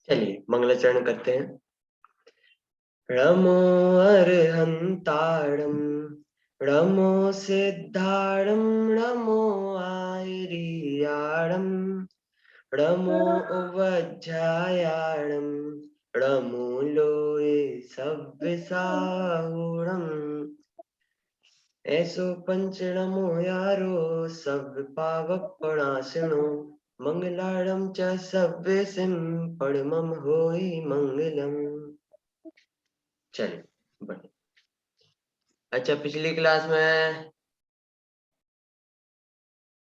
चलिए मंगलाचरण करते हैं। णमो अर्हन्ताणं णमो सिद्धाणं णमो आयर्याणं णमो उवज्झायाणं णमो लोये सव्यसाहुणम् ऐसो पंच नमो यारो सब पावक प्रणाशिनो मंगलाड़म च सव्य सिम परमम होई मंगलम। चलिए बढ़िया। अच्छा पिछली क्लास में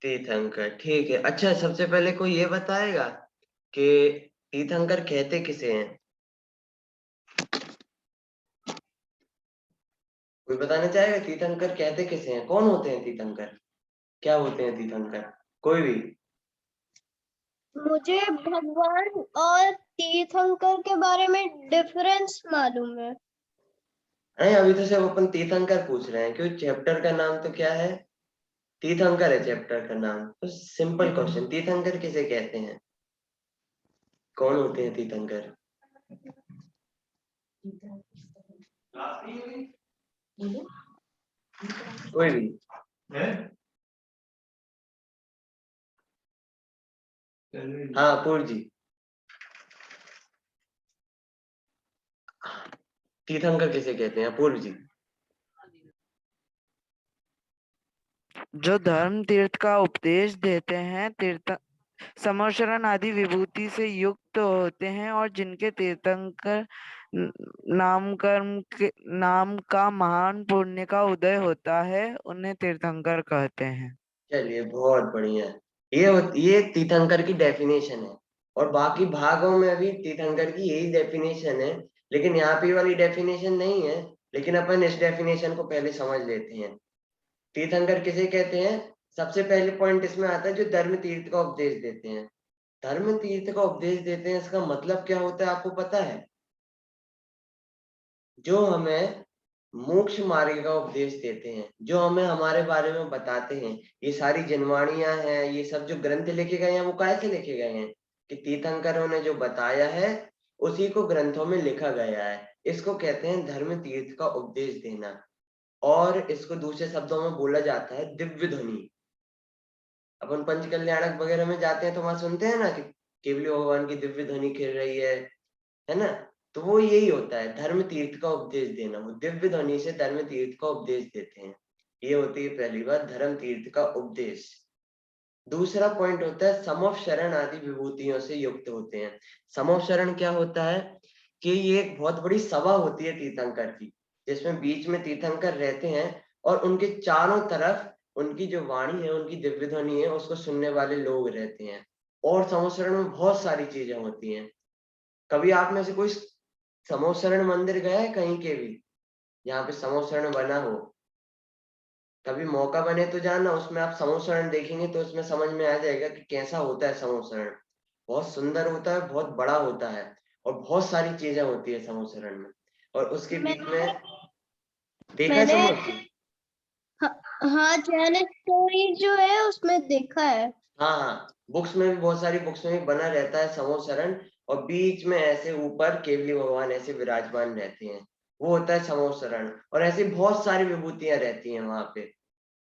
तीर्थंकर, ठीक है। अच्छा सबसे पहले कोई ये बताएगा कि तीर्थंकर कहते किसे हैं? कोई बताना चाहेगा तीर्थंकर कहते किसे हैं? कौन होते हैं तीर्थंकर? क्या होते हैं तीर्थंकर? कोई भी? मुझे भगवान और तीर्थंकर के बारे में डिफरेंस मालूम है। नहीं अभी तो सिर्फ अपन तीर्थंकर पूछ रहे हैं, क्योंकि चैप्टर का नाम तो क्या है? तीर्थंकर है चैप्टर का नाम। तो सिंपल क्वेश्चन, तीर्थंकर किसे कहते हैं? कौन होते हैं तीर्थंकर? कोई भी? हाँ पूर्ण जी। तीर्थंकर किसे कहते हैं पूर्व जी? जो धर्म तीर्थ का उपदेश देते हैं, तीर्थ समोशरण आदि विभूति से युक्त होते हैं और जिनके तीर्थंकर नाम का महान पुण्य का उदय होता है, उन्हें तीर्थंकर कहते हैं। चलिए बहुत बढ़िया। ये तीर्थंकर की डेफिनेशन है, और बाकी भागों में भी तीर्थंकर की यही डेफिनेशन है, लेकिन यहाँ पे वाली डेफिनेशन नहीं है। लेकिन अपन इस डेफिनेशन को पहले समझ लेते हैं। तीर्थंकर किसे कहते हैं? सबसे पहले पॉइंट इसमें आता है जो धर्म तीर्थ का उपदेश देते हैं। धर्म तीर्थ का उपदेश देते हैं, इसका मतलब क्या होता है आपको पता है? जो हमें मोक्ष मार्ग का उपदेश देते हैं, जो हमें हमारे बारे में बताते हैं। ये सारी जनवाणियां हैं, ये सब जो ग्रंथ लिखे गए हैं वो कैसे लिखे गए हैं कि तीर्थंकरों ने जो बताया है उसी को ग्रंथों में लिखा गया है। इसको कहते हैं धर्म तीर्थ का उपदेश देना। और इसको दूसरे शब्दों में बोला जाता है दिव्य ध्वनि। अपन पंच कल्याणक वगैरह में जाते हैं तो वहां सुनते हैं ना कि केवली भगवान की दिव्य ध्वनि खेल रही है ना? तो वो यही होता है धर्म तीर्थ का उपदेश देना। वो दिव्य ध्वनि से धर्म तीर्थ का उपदेश देते हैं। ये होती है पहली बात, धर्म तीर्थ का उपदेश। दूसरा पॉइंट होता है समव शरण आदि विभूतियों से युक्त होते हैं। समव शरण क्या होता है कि ये एक बहुत बड़ी सभा होती है तीर्थंकर की, जिसमें बीच में तीर्थंकर रहते हैं और उनके चारों तरफ उनकी जो वाणी है, उनकी दिव्य ध्वनि है, उसको सुनने वाले लोग रहते हैं। और समव शरण में बहुत सारी चीजें होती हैं। कभी आप में से कोई समोसरण मंदिर गया है कहीं के भी जहाँ पे समोसरण बना हो? कभी मौका बने तो जाना, उसमें आप समोसरण देखेंगे तो उसमें समझ में आ जाएगा कि कैसा होता है समोसरण। बहुत सुंदर होता है, बहुत बड़ा होता है, और बहुत सारी चीजें होती है समोसरण में। और उसके बीच में देखा है मैंने समोसरण? हाँ चैनल स्टोरी जो है उसमें देखा है। हाँ हाँ, बुक्स में भी, बहुत सारी बुक्स में भी बना रहता है समोसरण। और बीच में ऐसे ऊपर केवली भगवान ऐसे विराजमान रहते हैं, वो होता है समोसरण। और ऐसी बहुत सारी विभूतियां रहती हैं वहां पे,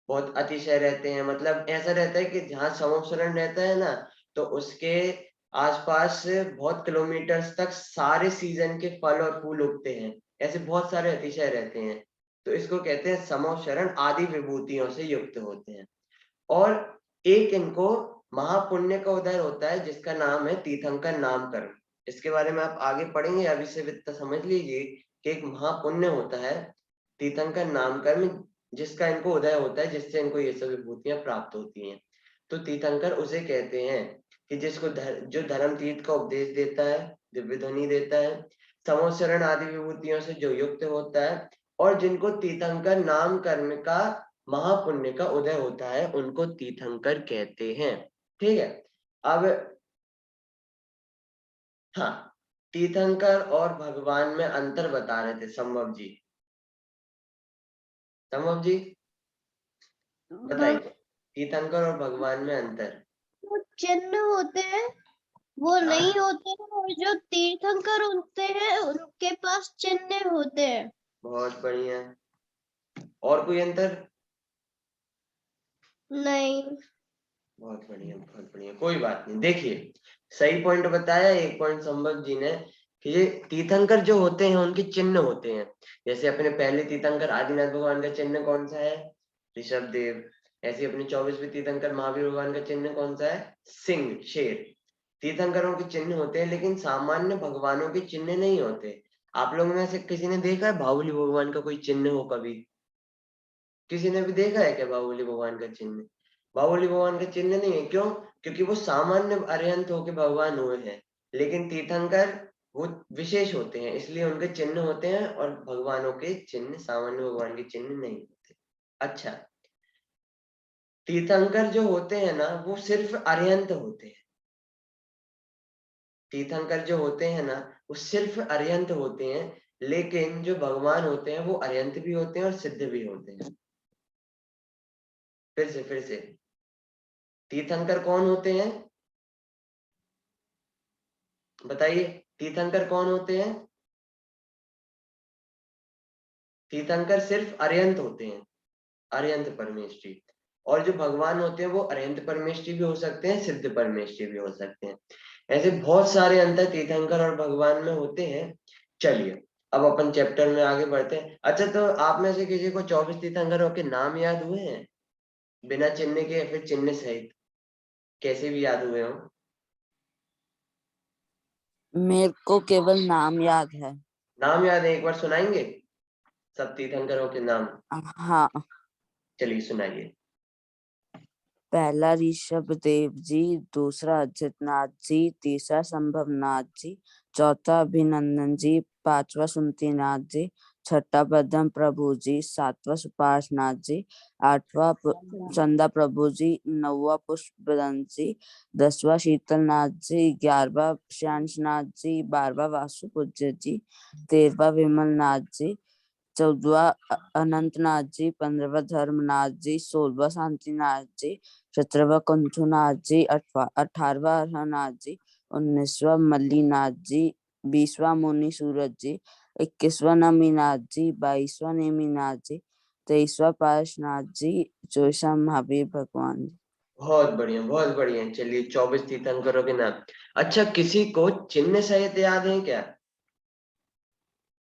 बहुत अतिशय रहते हैं। मतलब ऐसा रहता है कि जहाँ समोसरण रहता है ना, तो उसके आसपास बहुत किलोमीटर तक सारे सीजन के फल और फूल उगते हैं। ऐसे बहुत सारे अतिशय रहते हैं। तो इसको कहते हैं समोसरण आदि विभूतियों से युक्त होते हैं। और एक इनको महापुण्य का उदय होता है जिसका नाम है तीर्थंकर नाम कर्म। इसके बारे में आप आगे पढ़ेंगे, अभी से इतना समझ लीजिए कि एक महापुण्य होता है तीर्थंकर नाम कर्म, जिसका इनको उदय होता है, जिससे इनको ये सब विभूतियां प्राप्त होती हैं। तो तीर्थंकर उसे कहते हैं कि जिसको जो धर्म तीर्थ का उपदेश देता है, दिव्य ध्वनि देता है, समोसरण आदि विभूतियों से जो युक्त होता है, और जिनको तीर्थंकर नाम कर्म का महापुण्य का उदय होता है, उनको तीर्थंकर कहते हैं। ठीक है। अब हाँ, तीर्थंकर और भगवान में अंतर बता रहे थे संभव जी। संभव जी बताइए, तीर्थंकर और भगवान में अंतर। वो चिन्ह होते हैं वो नहीं होते हैं, और जो तीर्थंकर होते हैं उनके पास चिन्ह होते हैं। बहुत बढ़िया। और कोई अंतर? नहीं। बहुत बढ़िया, बहुत बढ़िया, कोई बात नहीं। देखिए, सही पॉइंट बताया एक पॉइंट संभव जी ने कि ये तीर्थंकर जो होते हैं उनके चिन्ह होते हैं। जैसे अपने पहले तीर्थंकर आदिनाथ भगवान का चिन्ह कौन सा है? ऋषभ देव। ऐसे अपने 24वें तीर्थंकर महावीर भगवान का चिन्ह कौन सा है? सिंह, शेर। तीर्थंकरों के चिन्ह होते हैं, लेकिन सामान्य भगवानों के चिन्ह नहीं होते। आप लोगों में से किसी ने देखा है बाहुबली भगवान का कोई चिन्ह हो कभी? किसी ने भी देखा है क्या बाहुबली भगवान का चिन्ह? बाहुबली भगवान का चिन्ह नहीं है, क्यों? क्योंकि वो सामान्य अरिहंत होके भगवान हुए हैं। लेकिन तीर्थंकर वो विशेष होते हैं, इसलिए उनके चिन्ह होते हैं, और भगवानों के चिन्ह, सामान्य भगवान के चिन्ह नहीं होते। अच्छा, तीर्थंकर जो होते हैं ना, वो सिर्फ अरिहंत होते हैं। तीर्थंकर जो होते हैं ना, वो सिर्फ अरिहंत होते हैं। लेकिन जो भगवान होते हैं वो अरिहंत भी होते हैं और सिद्ध भी होते हैं। फिर से तीर्थंकर कौन होते हैं? बताइए, तीर्थंकर कौन होते हैं? तीर्थंकर सिर्फ अरिहंत होते हैं, अरिहंत परमेष्ठी। और जो भगवान होते हैं वो अरिहंत परमेष्ठी भी हो सकते हैं, सिद्ध परमेष्ठी भी हो सकते हैं। ऐसे बहुत सारे अंतर तीर्थंकर और भगवान में होते हैं। चलिए, अब अपन चैप्टर में आगे बढ़ते हैं। अच्छा, तो आप में से किसी को 24 तीर्थंकरों के नाम याद हुए हैं? बिना चिन्ह के या फिर चिन्ह सहित, कैसे भी याद हुए हो? मेरे को केवल नाम याद है। नाम याद है? एक बार सुनाएंगे सब तीर्थंकरों के नाम? हाँ, चलिए सुनाइए। पहला ऋषभ देव जी, दूसरा अजितनाथ जी, तीसरा संभवनाथ जी, चौथा अभिनंदन जी, पांचवा सुमतिनाथ जी, छठा पद्म प्रभु जी, सातवां सुपार्शनाथ जी, आठवां चंदा प्रभु जी, नौवा पुष्पदंत जी, 10वां शीतलनाथ जी, 11वां श्यांशनाथ जी, 12वां वासुपूज्य जी, 13वां विमलनाथ जी, 14वां अनंतनाथ जी, 15वां धर्मनाथ जी, 16वां शांतिनाथ जी, 17वां कुंथुनाथ जी, 18वां अरहनाथ जी, 19वां मल्लीनाथ जी, 20वां मुनि सूरज जी, 21वां नमीनाथ जी, 22वां नेमिनाथ जी, 23वां पार्शनाथ जी, 24वां महावीर भगवान जी। बहुत बढ़िया, बहुत बढ़िया। चलिए, 24 तीर्थंकरों के नाम। अच्छा, किसी को चिन्ह सहित याद है क्या?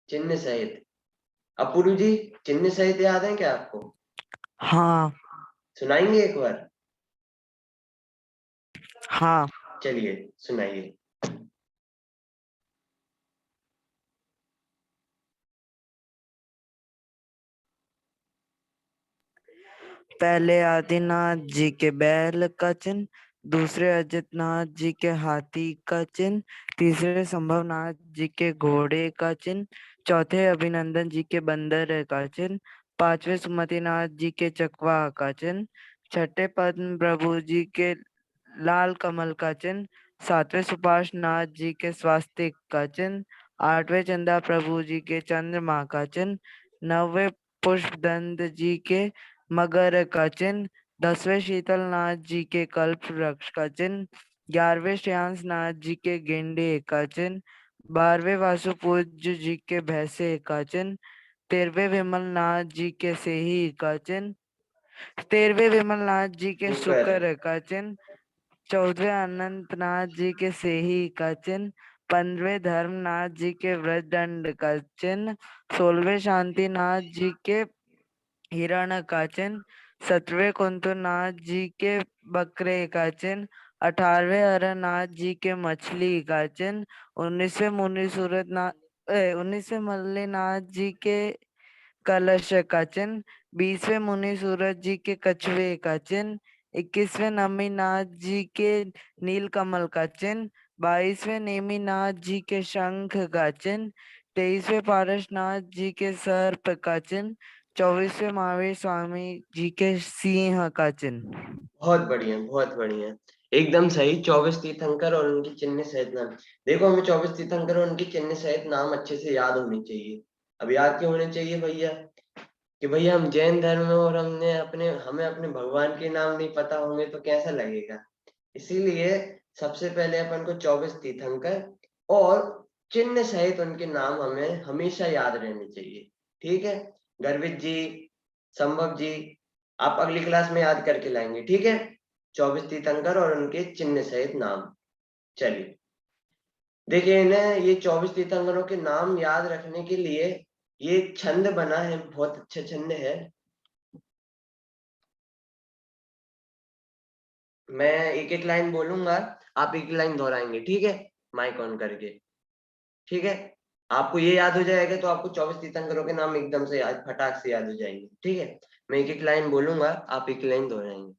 चिन्ह सहित? अपूर्व जी, चिन्ह सहित याद है क्या आपको? हाँ। सुनाएंगे एक बार? हाँ। चलिए सुनाइए। पहले आदिनाथ जी के बैल का चिन्ह, दूसरे अजितनाथ जी के हाथी का चिन्ह, तीसरे संभवनाथ जी के घोड़े का चिन्ह, चौथे अभिनंदन जी के बंदर का चिन्ह, पांचवे सुमतिनाथ जी के चकवा का चिन्ह, छठे पद्म प्रभु जी के लाल कमल का चिन्ह, सातवें सुभाष नाथ जी के स्वास्तिक का चिन्ह, आठवें चंदा प्रभु जी के चंद्रमा का चिन्ह, नौवे पुष्पदंत जी के मगर का चिन्ह, 10वें शीतलनाथ जी के कल्प वृक्ष का चिन्ह, 11वें श्रेयांश नाथ जी के गेंडे का चिन्ह, 12वें वासुपूज्य जी के भैंसे का चिन्ह, 13वें विमलनाथ जी के सेही का चिन्ह, 13वें विमलनाथ जी के शुक्र का चिन्ह, 14वें अनंतनाथ जी के सेही का चिन्ह, 15वें धर्मनाथ जी के वृद्धदंड का चिन्ह, 16वें शांतिनाथ जी के हिरण का चिन्ह, 17वें कुंतुनाथ जी के बकरे का चिन्ह, 18वें हरनाथ जी के मछली का चिन्ह, 19वें मुनि सूरतनाथ 19वें मल्लीनाथ जी के कलश का चिन्ह, 20वें मुनि सूरज जी के कछुए का चिन्ह, 21वें नमीनाथ जी के नीलकमल का चिन्ह, 22वें नेमिनाथ जी के शंख का चिन्ह, 23वें पारसनाथ जी के सर्प का चिन्ह, 24वें महावीर स्वामी जी के सिंह का चिन्ह। बहुत बढ़िया, बहुत बढ़िया, एकदम सही। 24 तीर्थंकर और उनके चिन्ह सहित नाम। देखो, हमें 24 तीर्थंकर और उनके चिन्ह सहित नाम अच्छे से याद होने चाहिए। अब याद क्यों होने चाहिए भैया? कि भैया हम जैन धर्म में, और हमें अपने भगवान के नाम नहीं पता होंगे तो कैसा लगेगा। इसीलिए सबसे पहले अपन को 24 तीर्थंकर और चिन्ह सहित उनके नाम हमें हमेशा याद रहने चाहिए। ठीक है, गर्वित जी, संभव जी, आप अगली क्लास में याद करके लाएंगे। ठीक है, 24 तीर्थंकर और उनके चिन्ह सहित नाम। चलिए देखिए, इन्हें ये 24 तीर्थंकरों के नाम याद रखने के लिए ये छंद बना है, बहुत अच्छा छंद है। मैं एक एक लाइन बोलूंगा, आप एक लाइन दोहराएंगे। ठीक है, माइक ऑन करके। ठीक है, आपको ये याद हो जाएगा तो आपको 24 तीर्थंकरों के नाम एकदम से याद, फटाक से याद हो जाएंगे। ठीक है, मैं एक एक लाइन बोलूंगा, आप एक लाइन दोहराएंगे।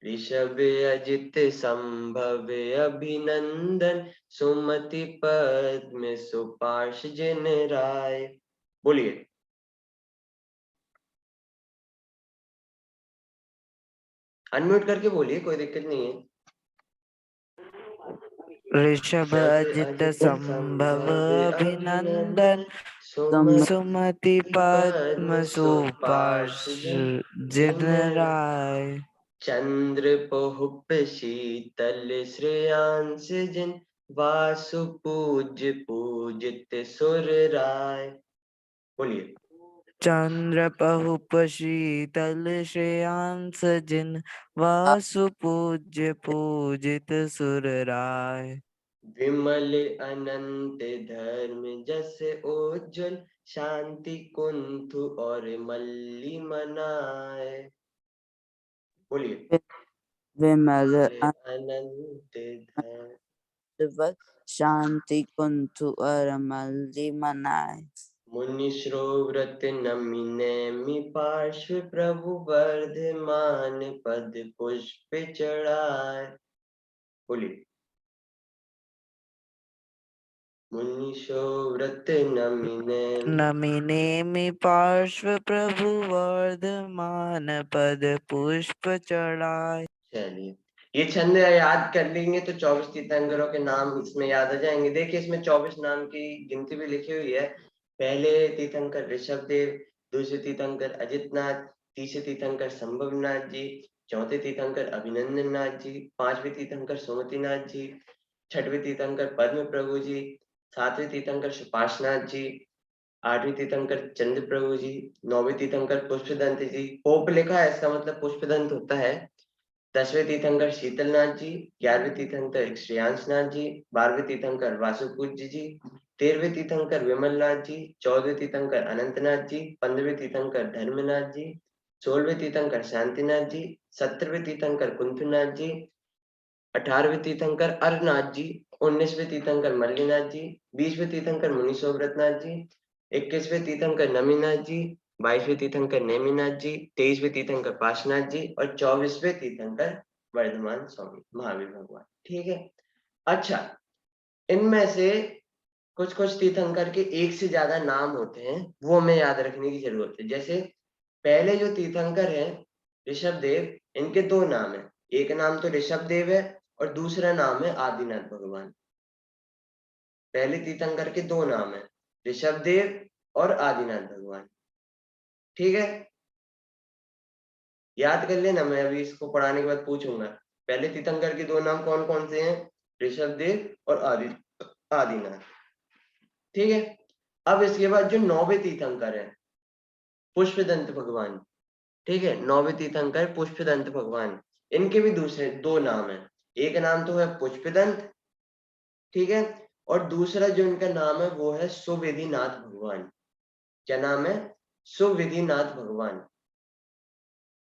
ऋषभ अजित संभव अभिनंदन, सुमति पद्म सुपार्श जिन राय। बोलिए। अनम्यूट करके बोलिए, कोई दिक्कत नहीं है। ऋषभ अजित संभव अभिनंदन, सुमति पद्म सुपार्श जिन राय। चंद्र पहुप शीतल श्रेयांस जिन, वासु पूज्य पूजित सुर राय। बोलिए। चंद्र पहुप शीतल श्रेयांस जिन, वासु पूज्य पूजित सुर राय। विमल अनंत धर्म जस उज्जवल, शांति कुंथु और मल्ली मनाए। बोलिए। विमल अनंत धर्म, अनंत शांति कुंथु और मल्ली मनाए। मुनि श्रोव्रत नमि नैमि पार्श्व, प्रभु वर्धमान पद पुष्प चढ़ाए। बोलिए। मुनि श्रोव्रत नमि नैमि, नमिनेमि पार्श्व, प्रभु वर्धमान पद पुष्प चढ़ाए। चलिए ये छंद याद कर लेंगे तो 24 तीर्थंकरों के नाम इसमें याद आ जाएंगे। देखिए इसमें 24 नाम की गिनती भी लिखी हुई है। पहले तीर्थंकर ऋषभ देव, दूसरे तीर्थंकर अजितनाथ, तीसरे तीर्थंकर संभवनाथ जी, चौथे तीर्थंकर अभिनंदन नाथ जी, पांचवें तीर्थंकर सुमतिनाथ जी, छठवें तीर्थंकर पद्म प्रभु जी, सातवें तीर्थंकर सुपार्शनाथ जी, आठवीं तीर्थंकर चंद्र प्रभु जी, नौवें तीर्थंकर पुष्पदंत जी। पोप लिखा है, इसका मतलब पुष्पदंत होता है। 10वें तीर्थंकर शीतलनाथ जी, 11वें तीर्थंकर श्रेयांशनाथ जी, 12वें तीर्थंकर वासुपूज्य जी, 13वें तीर्थंकर विमलनाथ जी, 14वें तीर्थंकर अनंतनाथ जी, 15वें तीर्थंकर धर्मनाथ जी, 16वें तीर्थंकर शांतिनाथ जी, 17वें तीर्थंकर कुंथनाथ जी, 18वें तीर्थंकर अरनाथ जी, 19वें तीर्थंकर मल्लीनाथ जी, 20वें तीर्थंकर मुनि सोमरतनाथ जी, 21वें तीर्थंकर नमीनाथ जी, 22वें तीर्थंकर नेमिनाथ जी, 23वें तीर्थंकर पार्श्वनाथ जी और 24वें तीर्थंकर वर्धमान स्वामी महावीर भगवान। ठीक है, अच्छा इनमें से कुछ कुछ तीर्थंकर के एक से ज्यादा नाम होते हैं, वो हमें याद रखने की जरूरत है। जैसे पहले जो तीर्थंकर हैं ऋषभ देव, इनके दो नाम है, एक नाम तो ऋषभ देव है और दूसरा नाम है आदिनाथ भगवान। पहले तीर्थंकर के दो नाम है, ऋषभ देव और आदिनाथ भगवान। ठीक है, याद कर लेना, मैं अभी इसको पढ़ाने के बाद पूछूंगा। पहले तीर्थंकर के दो नाम कौन कौन से हैं? ऋषभ देव और आदिनाथ। ठीक है, अब इसके बाद जो नौवे तीर्थंकर है पुष्पदंत भगवान। ठीक है, नौवे तीर्थंकर पुष्पदंत भगवान, इनके भी दूसरे दो नाम है, एक नाम तो है पुष्पदंत, ठीक है, और दूसरा जो इनका नाम है वो है सुविधिनाथ भगवान। क्या नाम है? सुविधिनाथ भगवान।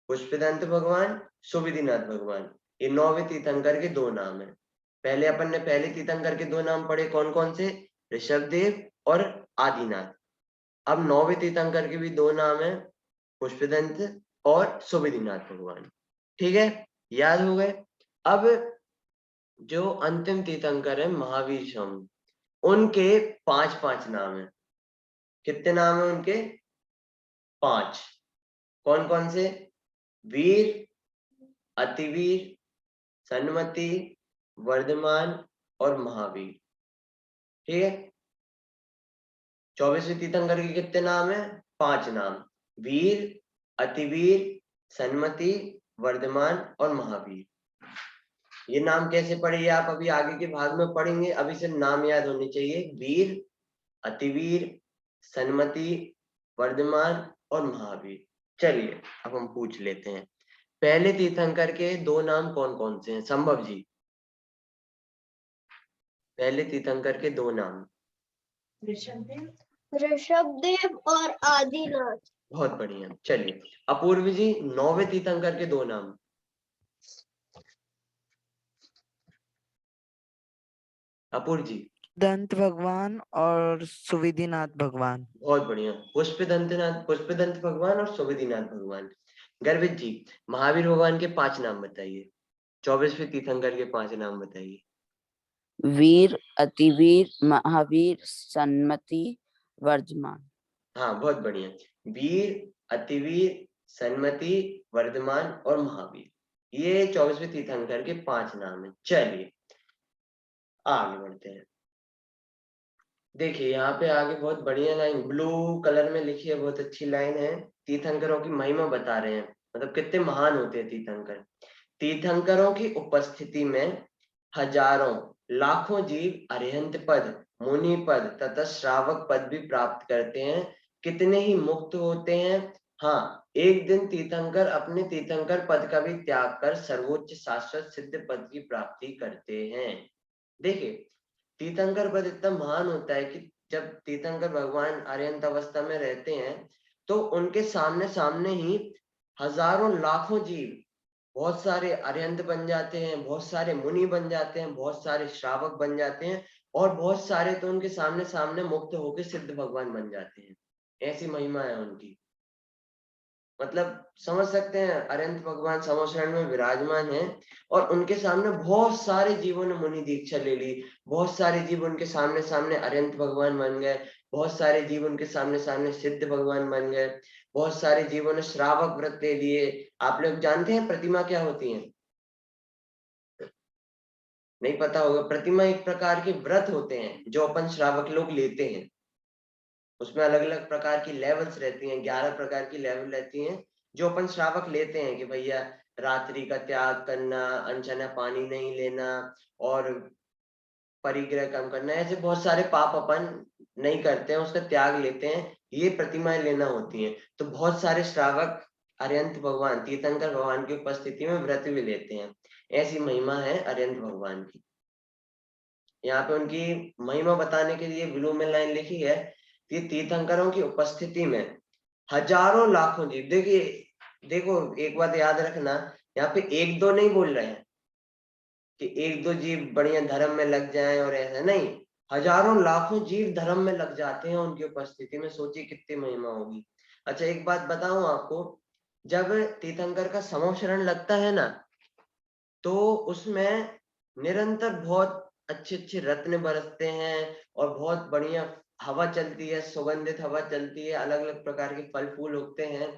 पुष्पदंत भगवान, सुविधिनाथ भगवान, ये नौवे तीर्थंकर के दो नाम है। पहले अपन ने पहले तीर्थंकर के दो नाम पढ़े, कौन कौन से? ऋषभ देव और आदिनाथ। अब नौवे तीर्थंकर के भी दो नाम है, पुष्पदंत और सुविधिनाथ भगवान। ठीक है, याद हो गए। अब जो अंतिम तीर्थंकर है महावीर स्वामी, उनके पांच पांच नाम है। कितने नाम है उनके? पांच। कौन कौन से? वीर, अतिवीर, सन्मति, वर्धमान और महावीर। ठीक है, 24वें तीर्थंकर के कितने नाम है? पांच नाम, वीर, अतिवीर, सन्मति वर्धमान और महावीर। ये नाम कैसे पढ़े, ये आप अभी आगे के भाग में पढ़ेंगे, अभी सिर्फ नाम याद होने चाहिए। वीर, अतिवीर, सन्मति, वर्धमान और महावीर। चलिए अब हम पूछ लेते हैं, पहले तीर्थंकर के दो नाम कौन कौन से हैं? संभव जी, पहले तीर्थंकर के दो नाम। ऋषभदेव और आदिनाथ। बहुत बढ़िया। चलिए अपूर्व जी, नौवें तीर्थंकर के दो नाम। अपूर्व जी। दंत भगवान और सुविधिनाथ भगवान। बहुत बढ़िया। पुष्पदंत भगवान और सुविधिनाथ भगवान। गर्वित जी, महावीर भगवान के 5 नाम बताइए। 24वें तीर्थंकर के 5 नाम बताइए। वीर, अतिवीर, महावीर, सन्मति, वर्धमान। हाँ बहुत बढ़िया। वीर, अतिवीर, सन्मति, वर्धमान और महावीर, ये 24वें तीर्थंकर के 5 नाम है। चलिए आगे बढ़ते हैं। देखिए यहाँ पे आगे बहुत बढ़िया लाइन ब्लू कलर में लिखी है, बहुत अच्छी लाइन है। तीर्थंकरों की महिमा बता रहे हैं, मतलब कितने महान होते हैं तीर्थंकर। तीर्थंकरों की उपस्थिति में हजारों लाखों जीव अरिहंत पद, मुनि पद तथा श्रावक पद भी प्राप्त करते हैं। कितने ही मुक्त होते हैं। हाँ, एक दिन तीर्थंकर अपने तीर्थंकर पद का भी त्याग कर सर्वोच्च शाश्वत सिद्ध पद की प्राप्ति करते हैं। देखिए तीर्थंकर पद इतना महान होता है कि जब तीर्थंकर भगवान अरिहंत अवस्था में रहते हैं तो उनके सामने सामने ही हजारों लाखों जीव, बहुत सारे अरिहंत बन जाते हैं, बहुत सारे मुनि बन जाते हैं, बहुत सारे श्रावक बन जाते हैं और बहुत सारे तो उनके सामने सामने मुक्त होकर सिद्ध भगवान बन जाते हैं। ऐसी महिमा है उनकी। मतलब समझ सकते हैं, अरिहंत भगवान समोशरण में विराजमान है और उनके सामने बहुत सारे जीवों ने मुनि दीक्षा ले ली, बहुत सारे जीव उनके सामने सामने अरिहंत भगवान बन गए, बहुत सारे जीव उनके सामने सामने सिद्ध भगवान बन गए, बहुत सारे जीवों ने श्रावक व्रत ले लिए। आप लोग जानते हैं प्रतिमा क्या होती है? नहीं पता होगा। प्रतिमा एक प्रकार के व्रत होते हैं जो अपन श्रावक लोग लेते हैं। उसमें अलग अलग प्रकार की लेवल्स रहती हैं, 11 प्रकार की लेवल रहती हैं जो अपन श्रावक लेते हैं कि भैया रात्रि का त्याग करना, अनछना पानी नहीं लेना और परिग्रह कम करना, ऐसे बहुत सारे पाप अपन नहीं करते हैं, उसका त्याग लेते हैं, ये प्रतिमाएं लेना होती हैं। तो बहुत सारे श्रावक अरिहंत भगवान तीर्थंकर भगवान की उपस्थिति में व्रत भी लेते हैं। ऐसी महिमा है अरिहंत भगवान की। यहाँ पे उनकी महिमा बताने के लिए ब्लू में लाइन लिखी है कि तीर्थंकरों की उपस्थिति में हजारों लाखों जीव। देखिए देखो एक बात याद रखना, यहाँ पे एक दो नहीं बोल रहे हैं कि एक दो जीव बढ़िया धर्म में लग जाएं और ऐसा नहीं, हजारों लाखों जीव धर्म में लग जाते हैं उनकी उपस्थिति में। सोचिए कितनी महिमा होगी। अच्छा एक बात बताऊं आपको, जब तीर्थंकर का समोशरण लगता है ना तो उसमें निरंतर बहुत अच्छे अच्छे रत्न बरसते हैं और बहुत बढ़िया हवा चलती है, सुगंधित हवा चलती है, अलग अलग प्रकार के फल फूल उगते हैं।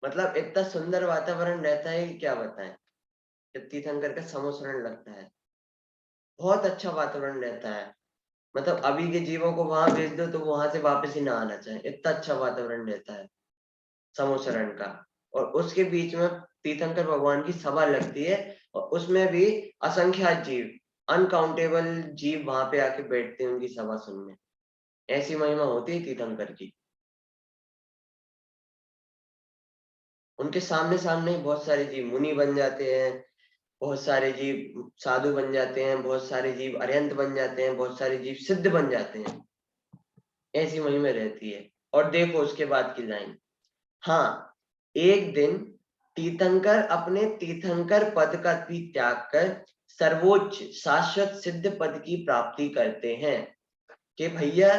मतलब इतना सुंदर वातावरण रहता है कि क्या बताएं। जब तीर्थंकर का समोशरण लगता है बहुत अच्छा वातावरण रहता है। मतलब अभी के जीवों को वहां भेज दो तो वहां से वापस ही ना आना चाहे, इतना अच्छा वातावरण रहता है समोशरण का। और उसके बीच में तीर्थंकर भगवान की सभा लगती है और उसमें भी असंख्यात जीव, अनकाउंटेबल जीव वहां पे आके बैठते हैं उनकी सभा सुनने। ऐसी महिमा होती है तीर्थंकर की। उनके सामने सामने ही बहुत सारे जीव मुनि बन जाते हैं, बहुत सारे जीव साधु बन जाते हैं, बहुत सारे जीव अरिहंत बन जाते हैं, बहुत सारे जीव सिद्ध बन जाते हैं। ऐसी महिमा रहती है। और देखो उसके बाद की लाइन, हाँ एक दिन तीर्थंकर अपने तीर्थंकर पद का भी त्याग कर सर्वोच्च शाश्वत सिद्ध पद की प्राप्ति करते हैं। कि भैया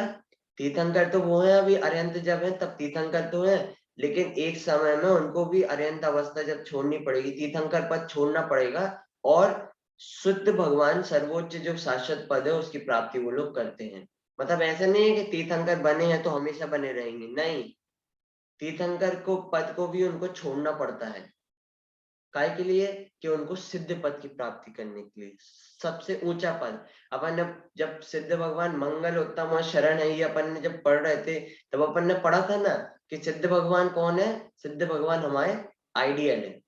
तीर्थंकर तो वो है, अभी अरिहंत जब है तब तीर्थंकर तो है, लेकिन एक समय में उनको भी अरिहंत अवस्था जब छोड़नी पड़ेगी, तीर्थंकर पद छोड़ना पड़ेगा और शुद्ध भगवान सर्वोच्च जो शाश्वत पद है उसकी प्राप्ति वो लोग करते हैं। मतलब ऐसा नहीं है कि तीर्थंकर बने हैं तो हमेशा बने रहेंगे, नहीं, तीर्थंकर को पद को भी उनको छोड़ना पड़ता है। काय के लिए? कि उनको सिद्ध पद की प्राप्ति करने के लिए, सबसे ऊंचा पद। अपन ने जब सिद्ध भगवान मंगल उत्तम और शरण है ये अपन ने जब पढ़ रहे थे तब अपन ने पढ़ा था ना कि सिद्ध भगवान कौन है? सिद्ध भगवान हमारे आइडियल है।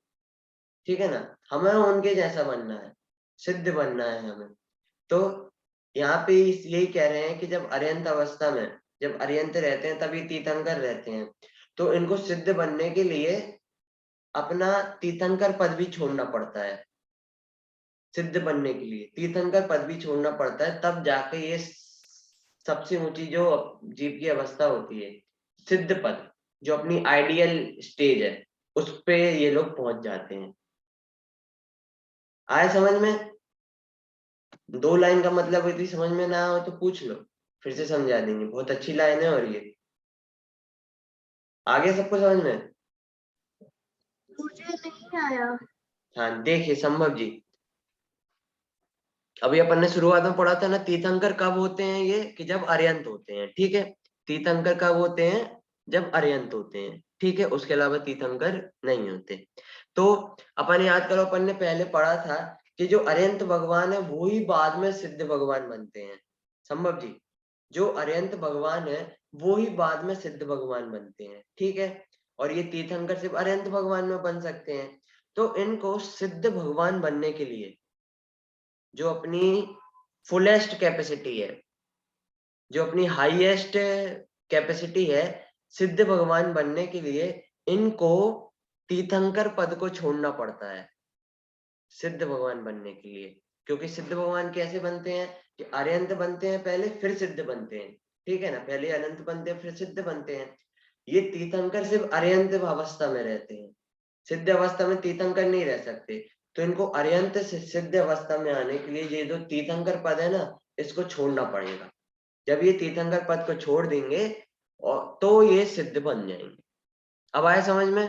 ठीक है ना, हमें उनके जैसा बनना है, सिद्ध बनना है हमें। तो यहाँ पे यही कह रहे हैं कि जब अर्यंत अवस्था में, जब अर्यंत रहते हैं तभी तीर्थंकर रहते हैं, तो इनको सिद्ध बनने के लिए अपना तीर्थंकर पद भी छोड़ना पड़ता है। सिद्ध बनने के लिए तीर्थंकर पद भी छोड़ना पड़ता है, तब जाके ये सबसे ऊंची जो जीव की अवस्था होती है, सिद्ध पद, जो अपनी आइडियल स्टेज है, उस पे ये लोग पहुंच जाते हैं। आए समझ में? 2 लाइन का मतलब यदि समझ में ना हो तो पूछ लो, फिर से समझा देंगे। बहुत अच्छी लाइन है। और ये आगे सबको समझ में? मुझे नहीं आया। हाँ देखिए संभव जी, अभी अपन ने शुरुआत में पढ़ा था ना, तीर्थंकर कब होते हैं ये, कि जब अर्यंत होते हैं। ठीक है, तीर्थंकर कब होते हैं? जब अर्यंत होते हैं। ठीक है, उसके अलावा तीर्थंकर नहीं होते। तो अपन याद करो, अपन ने पहले पढ़ा था कि जो अर्यंत भगवान है वो ही बाद में सिद्ध भगवान बनते हैं। संभव जी, जो अर्यंत भगवान है वो ही बाद में सिद्ध भगवान बनते हैं। ठीक है, और ये तीर्थंकर सिर्फ अर्यंत भगवान में बन सकते हैं। तो इनको सिद्ध भगवान बनने के लिए जो अपनी फुलेस्ट कैपेसिटी है, जो अपनी हाईएस्ट कैपेसिटी है, सिद्ध भगवान बनने के लिए इनको तीर्थंकर पद को छोड़ना पड़ता है सिद्ध भगवान बनने के लिए। क्योंकि सिद्ध भगवान कैसे बनते हैं कि अर्यंत बनते हैं पहले, फिर सिद्ध बनते हैं। ठीक है ना, पहले अनंत बनते हैं फिर सिद्ध बनते हैं। ये तीर्थंकर सिर्फ अर्यंत अवस्था में रहते हैं, सिद्ध अवस्था में तीर्थंकर नहीं रह सकते। तो इनको अर्यंत से सिद्ध अवस्था में आने के लिए ये जो तीर्थंकर पद है ना, इसको छोड़ना पड़ेगा। जब ये तीर्थंकर पद को छोड़ देंगे और तो ये सिद्ध बन जाएंगे। अब आए समझ में?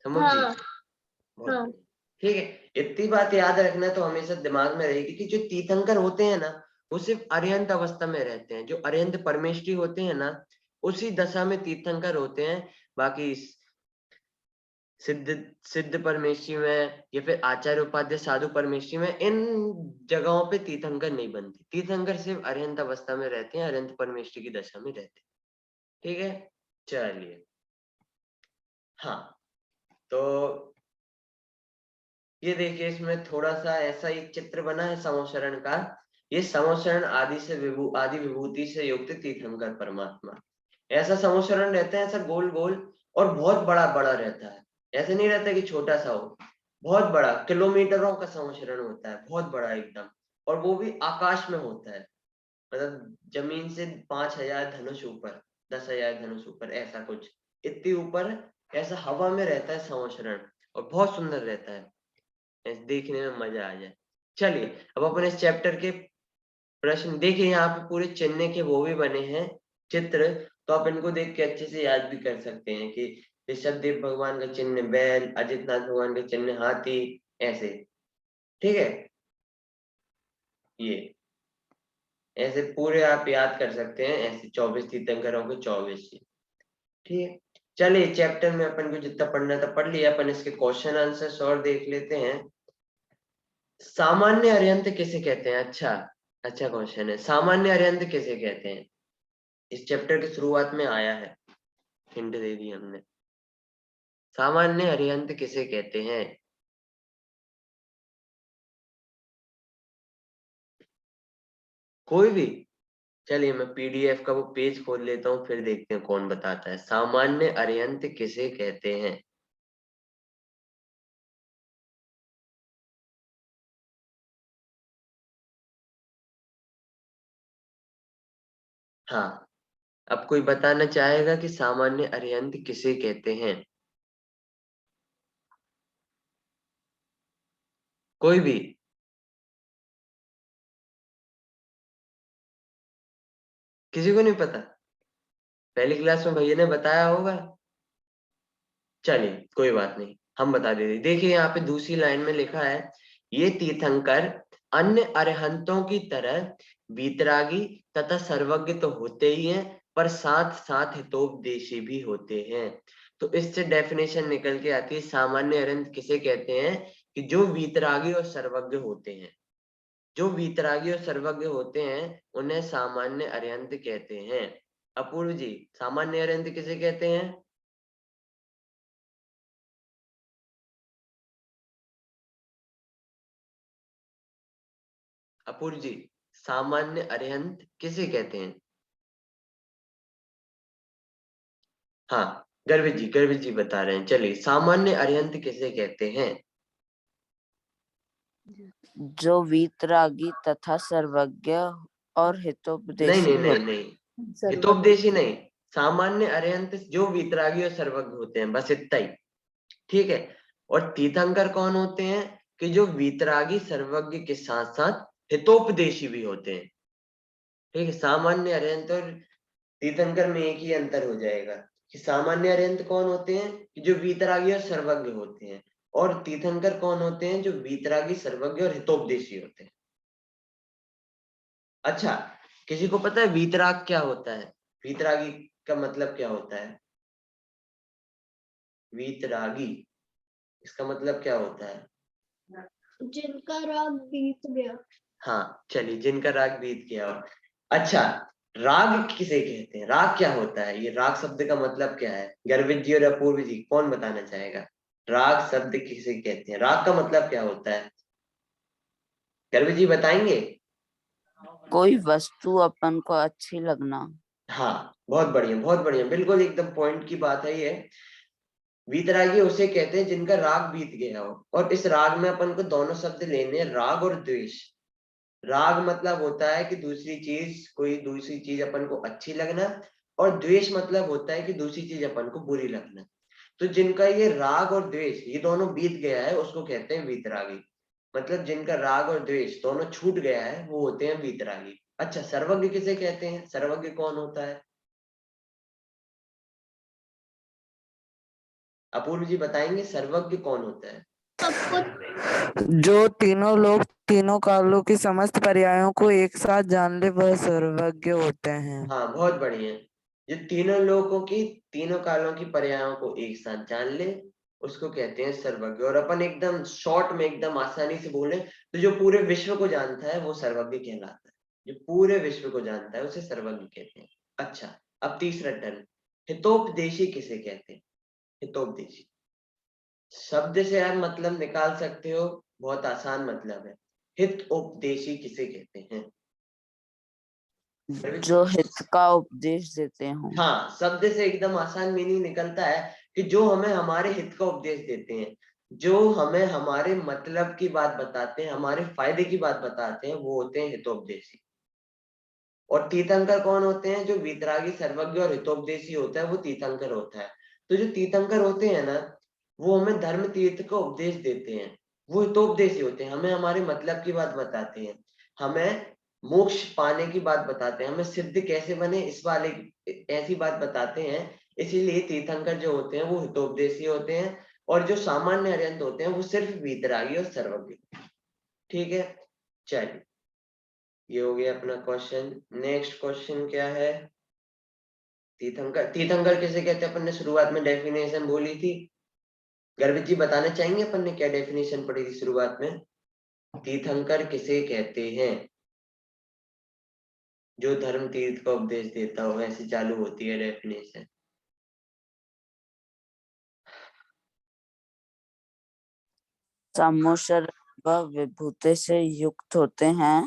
समझ जी? हाँ बहुत हाँ। बढ़िया। ठीक है, इतनी बात याद रखना तो हमेशा दिमाग में रहेगी कि जो तीर्थंकर होते हैं ना, वो सिर्फ अर्यंत अवस्था में रहते हैं। जो अर्यंत परमेष्ठी होते हैं ना, उसी दशा में तीर्थंकर होते हैं। बाकी सिद्ध सिद्ध परमेष्ठी में या फिर आचार्य उपाध्याय साधु परमेष्ठी में, इन जगहों पे तीर्थंकर नहीं बनते। तीर्थंकर सिर्फ अर्यंत अवस्था में रहते हैं, अर्यंत परमेष्ठी की दशा में रहते हैं। ठीक है, चलिए। हाँ, तो ये देखिए, इसमें थोड़ा सा ऐसा एक चित्र बना है समोशरण का। ये समोशरण आदि से आदि विभूति से युक्त तीर्थंकर परमात्मा। ऐसा समोशरण रहता है, ऐसा गोल गोल, और बहुत बड़ा बड़ा रहता है। ऐसे नहीं रहता कि छोटा सा हो, बहुत बड़ा, किलोमीटरों का समोशरण होता है, बहुत बड़ा एकदम। और वो भी आकाश में होता है, मतलब जमीन से 5,000 धनुष ऊपर, 10,000 धनुष ऊपर, ऐसा कुछ, इतनी ऊपर, ऐसा हवा में रहता है समोशरण। और बहुत सुंदर रहता है, ऐसे देखने में मजा आ जाए। चलिए, अब अपन इस चैप्टर के प्रश्न देखिए। यहाँ पे पूरे चिन्ह के वो भी बने हैं चित्र, तो आप इनको देख के अच्छे से याद भी कर सकते हैं कि ऋषभदेव भगवान का चिन्ह बैल, अजितनाथ भगवान का चिन्ह हाथी, ऐसे। ठीक है, ये ऐसे पूरे आप याद कर सकते हैं, ऐसे 24 तीर्थंकरों के 24। ठीक है, चलिए चैप्टर में अपन को जितना पढ़ना था पढ़ लिया। अपन इसके क्वेश्चन आंसर्स और देख लेते हैं। सामान्य अर्यंत किसे कहते हैं? अच्छा अच्छा क्वेश्चन है, सामान्य अर्यंत किसे कहते हैं? इस चैप्टर की शुरुआत में आया है, हिंट दे दी हमने। सामान्य अर्यंत किसे कहते हैं? कोई भी? चलिए मैं पीडीएफ का वो पेज खोल लेता हूँ, फिर देखते हैं कौन बताता है। सामान्य अर्यंत किसे कहते हैं? हाँ, अब कोई बताना चाहेगा कि सामान्य अर्यंत किसे कहते हैं? कोई भी? किसी को नहीं पता? पहली क्लास में भैया ने बताया होगा। चलिए कोई बात नहीं, हम बता देते। देखिए यहाँ पे दूसरी लाइन में लिखा है, ये तीर्थंकर अन्य अरहंतों की तरह वीतरागी तथा सर्वज्ञ तो होते ही हैं, पर साथ साथ हितोपदेशी भी होते हैं। तो इससे डेफिनेशन निकल के आती है, सामान्य अरहंत किसे कहते हैं? कि जो वीतरागी और सर्वज्ञ होते हैं। जो वीतरागी और सर्वज्ञ होते हैं उन्हें सामान्य अरहंत कहते हैं। अपूर्व जी, सामान्य अरहंत किसे कहते हैं? अपूर्व जी, सामान्य अरिहंत किसे कहते हैं? हाँ, गर्वित जी बता रहे हैं। चलिए, सामान्य अरिहंत किसे कहते हैं? जो वीतरागी तथा सर्वज्ञ और नहीं हितोपदेशी नहीं नहीं नहीं, हितोपदेशी नहीं, सामान्य अरिहंत जो वीतरागी और सर्वज्ञ होते हैं, बस इतना ही। ठीक है। और तीर्थंकर कौन होते हैं? कि जो वीतरागी सर्वज्ञ के साथ साथ हितोपदेशी भी होते हैं। ठीक है। सामान्य अरिहंत और तीर्थंकर में एक ही अंतर हो जाएगा कि सामान्य अरिहंत कौन होते हैं कि जो वीतरागी और सर्वज्ञ होते हैं, और तीर्थंकर कौन होते हैं जो वीतरागी सर्वज्ञ और हितोपदेशी होते हैं। अच्छा, किसी को पता है वीतराग क्या होता है? वीतरागी का मतलब क्या होता है? वीतरागी, इसका मतलब क्या होता है? जिनका राग बीत गया। हाँ, चलिए, जिनका राग बीत गया हो। अच्छा, राग किसे कहते हैं? राग क्या होता है? ये राग शब्द का मतलब क्या है? गर्वित जी और अपूर्व जी कौन बताना चाहेगा? राग शब्द किसे कहते हैं? राग का मतलब क्या होता है? गर्वित जी बताएंगे? कोई वस्तु अपन को अच्छी लगना। हाँ, बहुत बढ़िया, बहुत बढ़िया, बिल्कुल एकदम पॉइंट की बात है ये। वीतरागी उसे कहते हैं जिनका राग बीत गया हो। और इस राग में अपन को दोनों शब्द लेने हैं, राग और द्वेष। राग मतलब होता है कि कोई दूसरी चीज अपन को अच्छी लगना, और द्वेष मतलब होता है कि दूसरी चीज अपन को बुरी लगना। तो जिनका ये राग और द्वेष ये दोनों बीत गया है उसको कहते हैं वीतरागी। मतलब जिनका राग और द्वेष दोनों छूट गया है वो होते हैं वीतरागी। अच्छा, सर्वज्ञ किसे कहते हैं? सर्वज्ञ कौन होता है? अपूर्व जी बताएंगे सर्वज्ञ कौन होता है? सब कुछ। जो तीनों लोग तीनों कालों की समस्त पर्यायों को एक साथ जान ले वह सर्वज्ञ होते हैं। हाँ, बहुत बढ़िया। जो तीनों लोगों की तीनों कालों की पर्यायों को एक साथ जान ले उसको कहते हैं सर्वज्ञ। और अपन एकदम शॉर्ट में एकदम आसानी से बोले तो जो पूरे विश्व को जानता है वो सर्वज्ञ कहलाता है। जो पूरे विश्व को जानता है उसे सर्वज्ञ कहते हैं। अच्छा, अब तीसरा टर्म, हितोपदेशी किसे कहते हैं? हितोपदेशी शब्द से आप मतलब निकाल सकते हो, बहुत आसान मतलब है। हित उपदेशी किसे कहते हैं? जो हित का उपदेश देते हों। हाँ, शब्द से एकदम आसान मीनिंग निकलता है कि जो हमें हमारे हित का उपदेश देते हैं, जो हमें हमारे मतलब की बात बताते हैं, हमारे फायदे की बात बताते हैं, वो होते हैं हितोपदेशी। और तीर्थंकर कौन होते हैं? जो वीतरागी सर्वज्ञ और हितोपदेशी होता है वो तीर्थंकर होता है। तो जो तीर्थंकर होते हैं ना, वो हमें धर्म तीर्थ का उपदेश देते हैं। वो हितोपदेशी होते हैं, हमें हमारे मतलब की बात बताते हैं, हमें मोक्ष पाने की बात बताते हैं, हमें सिद्ध कैसे बने इस वाले ऐसी बात बताते हैं। इसीलिए तीर्थंकर जो होते हैं वो हितोपदेशी होते हैं, और जो सामान्य अरिहंत होते हैं वो सिर्फ वीतरागी और सर्वज्ञ। ठीक है, चलिए, ये हो गया अपना क्वेश्चन। नेक्स्ट क्वेश्चन क्या है? तीर्थंकर, तीर्थंकर किसे कहते हैं? अपन ने शुरुआत में डेफिनेशन बोली थी। गर्वित जी बताना चाहेंगे अपन ने क्या डेफिनेशन पढ़ी थी शुरुआत में? तीर्थंकर किसे कहते हैं? जो धर्म तीर्थ का उपदेश देता हो, ऐसे चालू होती है डेफिनेशन। सामोशर व विभूति से युक्त होते हैं।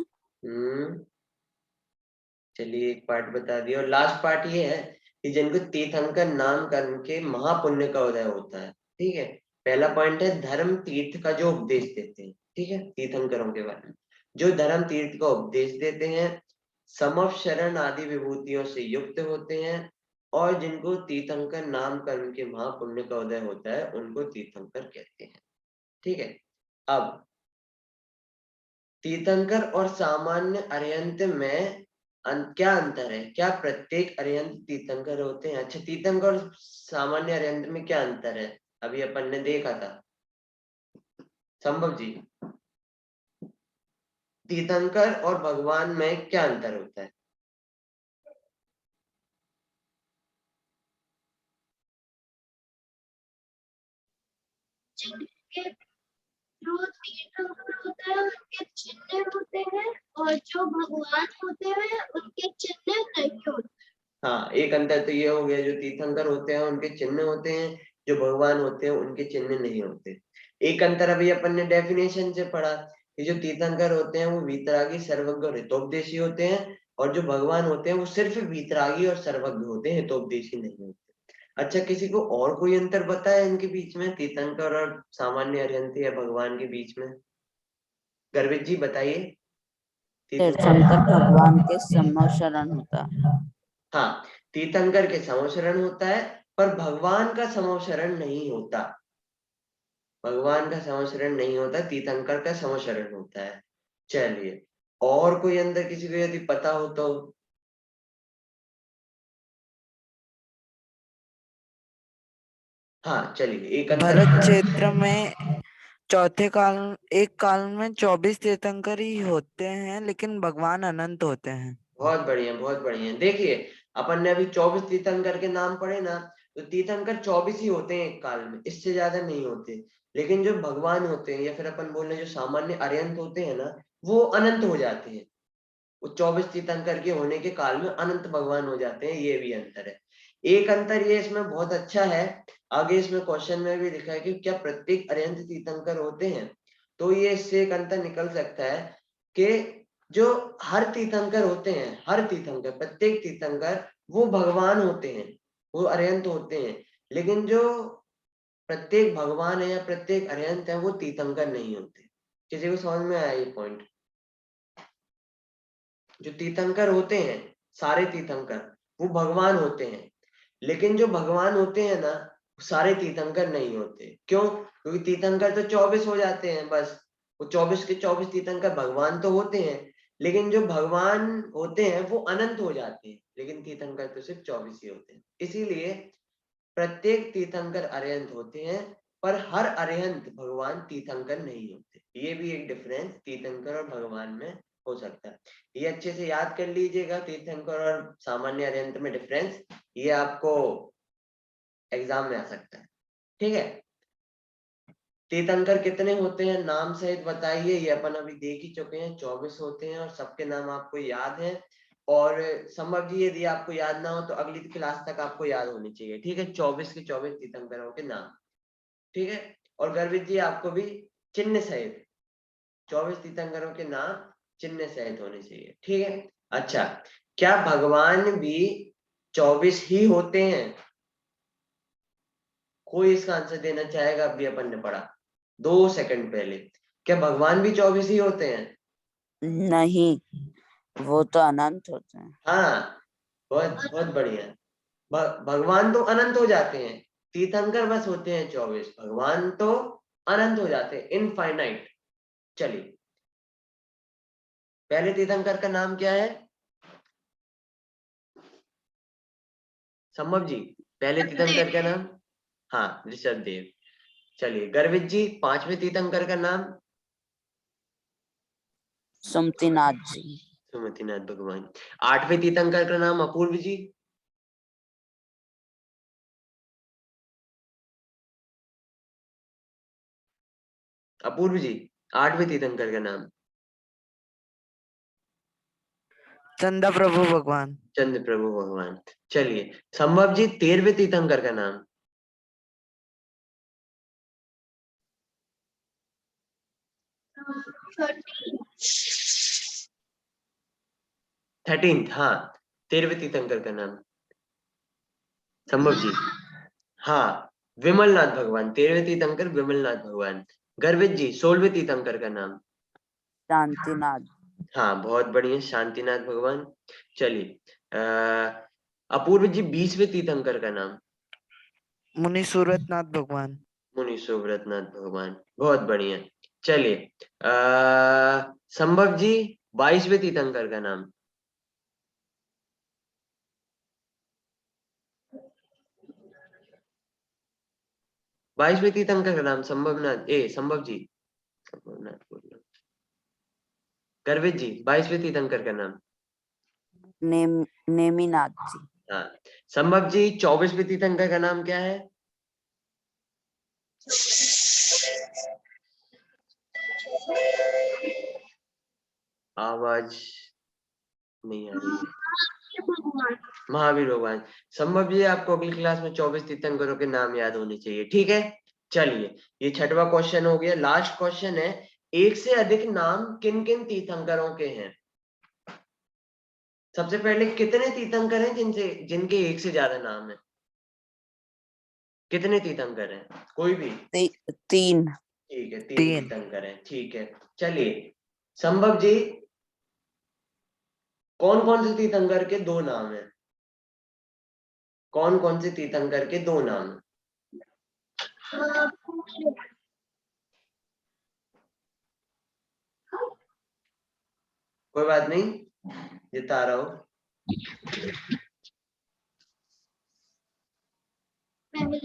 चलिए, एक पार्ट बता दिया, और लास्ट पार्ट ये है कि जिनको तीर्थंकर नाम कर्म के महापुण्य का उदय होता है। ठीक है। पहला पॉइंट है धर्म तीर्थ का जो उपदेश देते हैं। ठीक है, तीर्थंकरों के बारे में जो धर्म तीर्थ का उपदेश देते हैं, समव शरण आदि विभूतियों से युक्त होते हैं, और जिनको तीर्थंकर नाम कर्म के महापुण्य का उदय होता है उनको तीर्थंकर कहते हैं। ठीक है। अब तीर्थंकर और सामान्य अरिहंत में क्या अंतर है? क्या प्रत्येक अरिहंत तीर्थंकर होते हैं? अच्छा, तीर्थंकर और सामान्य अरिहंत में क्या अंतर है? अभी अपन ने देखा था। संभव जी, तीर्थंकर और भगवान में क्या अंतर होता है? जिनके जो तीर्थंकर होते हैं उनके चिन्ह होते हैं, और जो भगवान होते हैं उनके चिन्ह नहीं होते। हाँ, एक अंतर तो ये हो गया, जो तीर्थंकर होते हैं उनके चिन्ह होते हैं, जो भगवान होते हैं उनके चिन्ह नहीं होते। एक अंतर अभी अपन ने डेफिनेशन से पढ़ा कि जो तीर्थंकर होते हैं वो वीतरागी, सर्वज्ञ और हितोपदेशी होते हैं, और जो भगवान होते हैं वो सिर्फ वीतरागी और सर्वज्ञ होते हैं, हितोपदेशी नहीं होते। अच्छा, किसी को और कोई अंतर पता है इनके बीच में, तीर्थंकर और सामान्य अरिहंत या भगवान के बीच में? गर्वित जी बताइए। तीर्थंकर भगवान के समशरण होता है। हाँ, तीर्थंकर के समशरण होता है, पर भगवान का समशरण नहीं होता। भगवान का समशरण नहीं होता, तीर्थंकर का समशरण होता है। चलिए, और कोई अंदर किसी को यदि पता हो तो? हाँ चलिए, एक अंतर। भरत क्षेत्र में एक काल में 24 तीर्थंकर ही होते हैं, लेकिन भगवान अनंत होते हैं। बहुत बढ़िया, बहुत बढ़िया। देखिए, अपन ने अभी 24 तीर्थंकर के नाम पढ़े ना, तो तीर्थंकर 24 ही होते हैं एक काल में, इससे ज्यादा नहीं होते। लेकिन जो भगवान होते हैं, या फिर अपन बोल रहे जो सामान्य अरिहंत होते हैं ना, वो अनंत हो जाते हैं। वो 24 तीर्थंकर के होने के काल में अनंत भगवान हो जाते हैं, ये भी अंतर है। एक अंतर ये इसमें बहुत अच्छा है, आगे इसमें क्वेश्चन में भी लिखा है कि क्या प्रत्येक अरिहंत तीर्थंकर होते हैं, तो ये इससे एक अंतर निकल सकता है कि जो हर तीर्थंकर होते हैं, हर तीर्थंकर, प्रत्येक तीर्थंकर वो भगवान होते हैं, वो अरिहंत होते हैं, लेकिन जो प्रत्येक भगवान है या प्रत्येक अरिहंत है वो तीर्थंकर नहीं होते। किसी को समझ में आया ये पॉइंट? जो तीर्थंकर होते हैं, सारे तीर्थंकर वो भगवान होते हैं, लेकिन जो भगवान होते हैं ना, सारे तीर्थंकर नहीं होते। क्यों? क्योंकि तीर्थंकर तो 24 हो जाते हैं बस, वो 24 के 24 तीर्थंकर भगवान तो होते हैं, लेकिन जो भगवान होते हैं वो अनंत हो जाते हैं, लेकिन तीर्थंकर तो सिर्फ 24 ही होते हैं। इसीलिए प्रत्येक तीर्थंकर अरिहंत होते हैं, पर हर अरिहंत भगवान तीर्थंकर नहीं होते। ये भी एक डिफरेंस तीर्थंकर और भगवान में हो सकता है। ये अच्छे से याद कर लीजिएगा, तीर्थंकर और सामान्य अरिहंत में डिफरेंस, ये आपको एग्जाम में आ सकता है। ठीक है, तीर्थंकर कितने होते हैं नाम सहित बताइए, ये अपन अभी देख ही चुके हैं, 24 होते हैं, और सबके नाम आपको याद है। और संभव जी, यदि आपको याद ना हो तो अगली क्लास तक आपको याद होनी चाहिए। ठीक है, 24 के 24 तीर्थंकरों के नाम। ठीक है, और गर्वित जी आपको भी चिन्ह सहित 24 तीर्थंकरों के नाम चिन्ह सहित होने चाहिए। ठीक है, अच्छा, क्या भगवान भी 24 ही होते हैं? कोई इसका आंसर देना चाहेगा? अभी अपन ने पढ़ा 2 सेकंड पहले, क्या भगवान भी 24 ही होते हैं? नहीं, वो तो अनंत होते हैं। हाँ, बहुत बहुत बढ़िया। भगवान तो अनंत हो जाते हैं, तीर्थंकर बस होते हैं 24, भगवान तो अनंत हो जाते हैं, इनफाइनाइट। चलिए, पहले तीर्थंकर का नाम क्या है? संभव जी, पहले तीर्थंकर का नाम? हाँ, ऋषभ देव। चलिए, गर्वित जी, 5वें तीर्थंकर का नाम? सुमतिनाथ जी। सुमतिनाथ भगवान। 8वें तीर्थंकर का नाम अपूर्व जी? अपूर्व जी, 8वें तीर्थंकर का नाम? चंदा प्रभु भगवान। चंद्र प्रभु भगवान। चलिए, संभव जी, 13वें तीर्थंकर का नाम? 13th, हाँ, 13वें तीर्थंकर का नाम? संभव जी, हाँ, विमलनाथ भगवान, 13वें तीर्थंकर विमलनाथ भगवान। गर्वित जी, 16वें तीर्थंकर का नाम? शांतिनाथ। हाँ, बहुत बढ़िया, शांतिनाथ भगवान। चलिए, अपूर्व जी, 20वें तीर्थंकर का नाम? मुनि सूरतनाथ भगवान। मुनि सुव्रतनाथ भगवान, बहुत बढ़िया। चलिए, संभव जी, 22वें तीर्थंकर का नाम? बाईसवें तीर्थंकर का नाम संभवनाथ, संभव जी, संभवनाथ बोल, गर्वित जी, 22वें तीर्थंकर का नाम? नेमिनाथ जी। हाँ, संभव जी, 24वें तीर्थंकर का नाम क्या है? आवाज नहीं आ रही है। महावीर भगवान। संभव जी, आपको अगली क्लास में 24 तीर्थंकरों के नाम याद होने चाहिए। ठीक है, चलिए, ये 6वां क्वेश्चन हो गया, लास्ट क्वेश्चन है। एक से अधिक नाम किन किन तीर्थंकरों के हैं? सबसे पहले कितने तीर्थंकर हैं जिनके एक से ज्यादा नाम है? कितने तीर्थंकर हैं? कोई भी? 3। ठीक है, 3 3। तीर्थंकर हैं। ठीक है, चलिए संभव जी, कौन कौन से तीर्थंकर के 2 नाम है? कौन कौन से तीर्थंकर के 2 नाम है? हाँ, पूछ लो। कोई बात नहीं, जितना आ रहा हो। पहले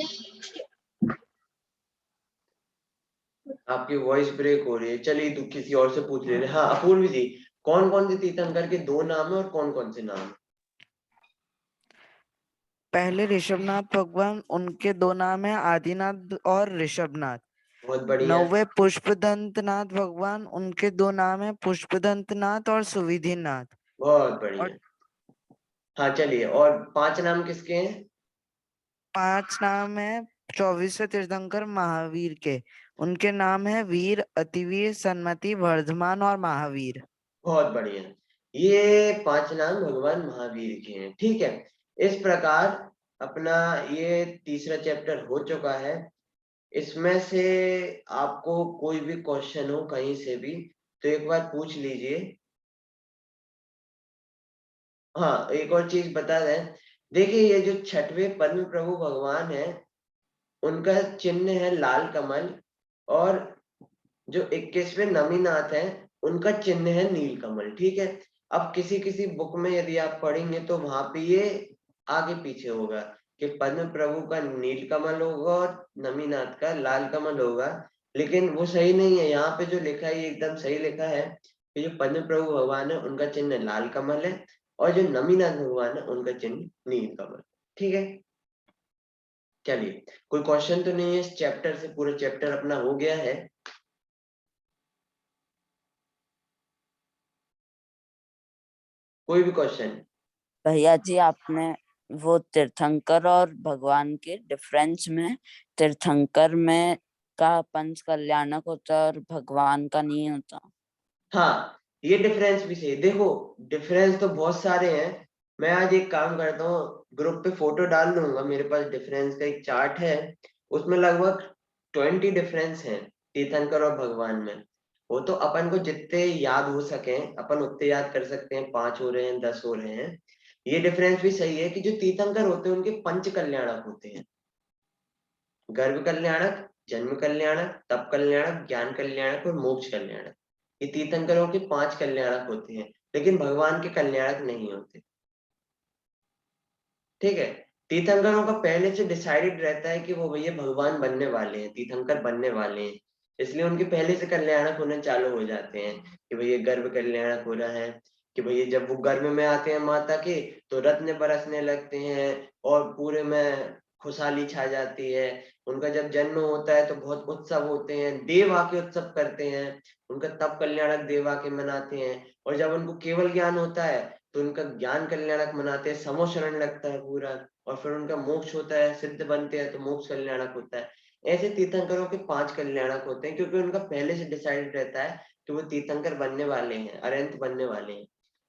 आपकी वॉइस ब्रेक हो रही है। चलिए तो किसी और से पूछ ले रहे। हाँ अपूर्व जी, कौन कौन से तीर्थंकर के 2 नाम है और कौन कौन से नाम है? पहले ऋषभनाथ भगवान, उनके 2 नाम है आदिनाथ और ऋषभनाथ। बहुत बढ़िया, 9वें पुष्पदंतनाथ भगवान, उनके 2 नाम है पुष्पदंतनाथ और सुविधिनाथ। बहुत बढ़िया। हाँ चलिए, और 5 नाम किसके हैं? 5 नाम है 24वें तीर्थंकर महावीर के, उनके नाम है वीर, अतिवीर, सन्मति, वर्धमान और महावीर। बहुत बढ़िया, ये 5 नाम भगवान महावीर के हैं। ठीक है, इस प्रकार अपना ये तीसरा चैप्टर हो चुका है। इसमें से आपको कोई भी क्वेश्चन हो कहीं से भी तो एक बार पूछ लीजिए। हाँ एक और चीज बता दें, देखिए ये जो 6वें पद्म प्रभु भगवान है, उनका चिन्ह है लाल कमल, और जो 21वें नमीनाथ है, उनका चिन्ह है नील कमल। ठीक है, अब किसी किसी बुक में यदि आप पढ़ेंगे तो वहां पे ये आगे पीछे होगा कि पद्म प्रभु का नील कमल होगा और नमीनाथ का लाल कमल होगा, लेकिन वो सही नहीं है। यहाँ पे जो लिखा है ये एकदम सही लिखा है कि जो पद्म प्रभु भगवान है उनका चिन्ह लाल कमल है, और जो नमीनाथ भगवान है उनका चिन्ह नील कमल। ठीक है, चलिए कोई क्वेश्चन तो नहीं है इस चैप्टर से? पूरा चैप्टर अपना हो गया है। कोई भी क्वेश्चन? भैया जी, आपने वो तीर्थंकर और भगवान के डिफरेंस में, तीर्थंकर में का पंच कल्याणक होता है और भगवान का नहीं होता। हाँ ये डिफरेंस भी सही है। देखो डिफरेंस तो बहुत सारे हैं। मैं आज एक काम करता हूँ, ग्रुप पे फोटो डाल दूंगा, मेरे पास डिफरेंस का एक चार्ट है, उसमें लगभग 20 डिफरेंस हैं तीर्थंकर और भगवान में। वो तो अपन को जितने याद हो सके अपन उतने याद कर सकते हैं, 5 हो रहे हैं 10 हो रहे हैं। ये डिफरेंस भी सही है कि जो तीर्थंकर होते हैं उनके पंच कल्याणक होते हैं, गर्भ कल्याणक, जन्म कल्याणक, तप कल्याणक, ज्ञान कल्याणक और मोक्ष कल्याणक। ये तीर्थंकरों के 5 कल्याणक होते हैं, लेकिन भगवान के कल्याणक नहीं होते। ठीक है, तीर्थंकरों का पहले से डिसाइडेड रहता है कि वो भैया भगवान बनने वाले हैं, तीर्थंकर बनने वाले हैं, इसलिए उनके पहले से कल्याणक होने चालू हो जाते हैं कि भैया गर्भ कल्याणक हो रहा है, कि भैया जब वो गर्भ में आते हैं माता के तो रत्न बरसने लगते हैं और पूरे में खुशहाली छा जाती है। उनका जब जन्म होता है तो बहुत उत्सव होते हैं, देव आके उत्सव करते हैं, उनका तप कल्याणक देव आके मनाते हैं। और जब उनको केवल ज्ञान होता है तो उनका ज्ञान कल्याणक मनाते हैं, समोशरण लगता है पूरा, और फिर उनका मोक्ष होता है, सिद्ध बनते हैं तो मोक्ष कल्याणक होता है। ऐसे तीर्थंकरों के 5 कल्याणक होते हैं, क्योंकि उनका पहले से डिसाइडेड रहता है कि वो तीर्थंकर बनने वाले हैं, अरहंत बनने वाले हैं।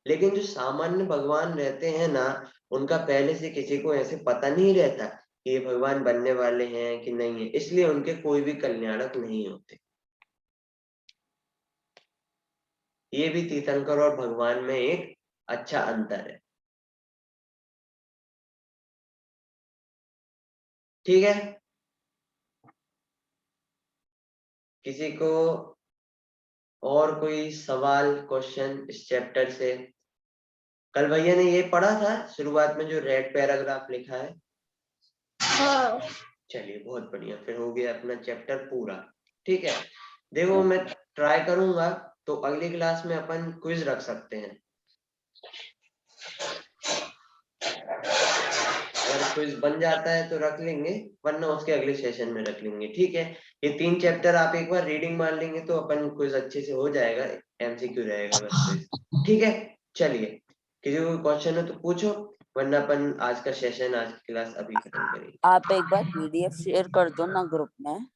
लेकिन जो सामान्य भगवान रहते हैं ना, उनका पहले से किसी को ऐसे पता नहीं रहता कि ये भगवान बनने वाले हैं कि नहीं है, इसलिए उनके कोई भी कल्याणक नहीं होते। ये भी तीर्थंकर और भगवान में एक अच्छा अंतर है। ठीक है, किसी को और कोई सवाल क्वेश्चन इस चैप्टर से? कल भैया ने ये पढ़ा था शुरुआत में जो रेड पैराग्राफ लिखा है? हाँ। चलिए बहुत बढ़िया, फिर हो गया अपना चैप्टर पूरा। ठीक है, देखो मैं ट्राई करूंगा तो अगली क्लास में अपन क्विज रख सकते हैं। अगर क्विज बन जाता है तो रख लेंगे, वरना उसके अगले सेशन में रख लेंगे। ठीक है, ये 3 चैप्टर आप एक बार रीडिंग मार लेंगे तो अपन क्विज अच्छे से हो जाएगा, एमसीक्यू रहेगा बस क्विज। ठीक है, चलिए किसी को क्वेश्चन हो तो पूछो, वरना अपन आज का सेशन, आज की क्लास अभी खत्म करेंगे। आप एक बार पीडीएफ शेयर कर दो ना ग्रुप में।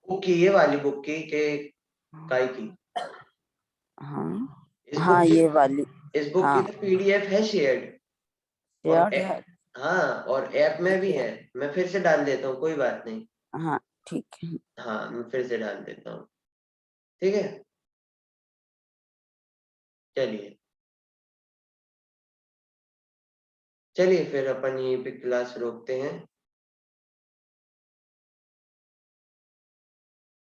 बुक की, ये वाली बुक की के काय की? हाँ इस हाँ बुक की, ये वाली इस बुक की हाँ तो पीडीएफ है शेयर्ड, और शेयर्ड है। हाँ, और ऐप में ठीक भी है। है। मैं फिर से डाल देता हूँ, कोई बात नहीं। हाँ ठीक है। हाँ, मैं फिर से डाल देता हूँ, ठीक है। चलिए, चलिए फिर अपन यहीं पे क्लास रोकते हैं।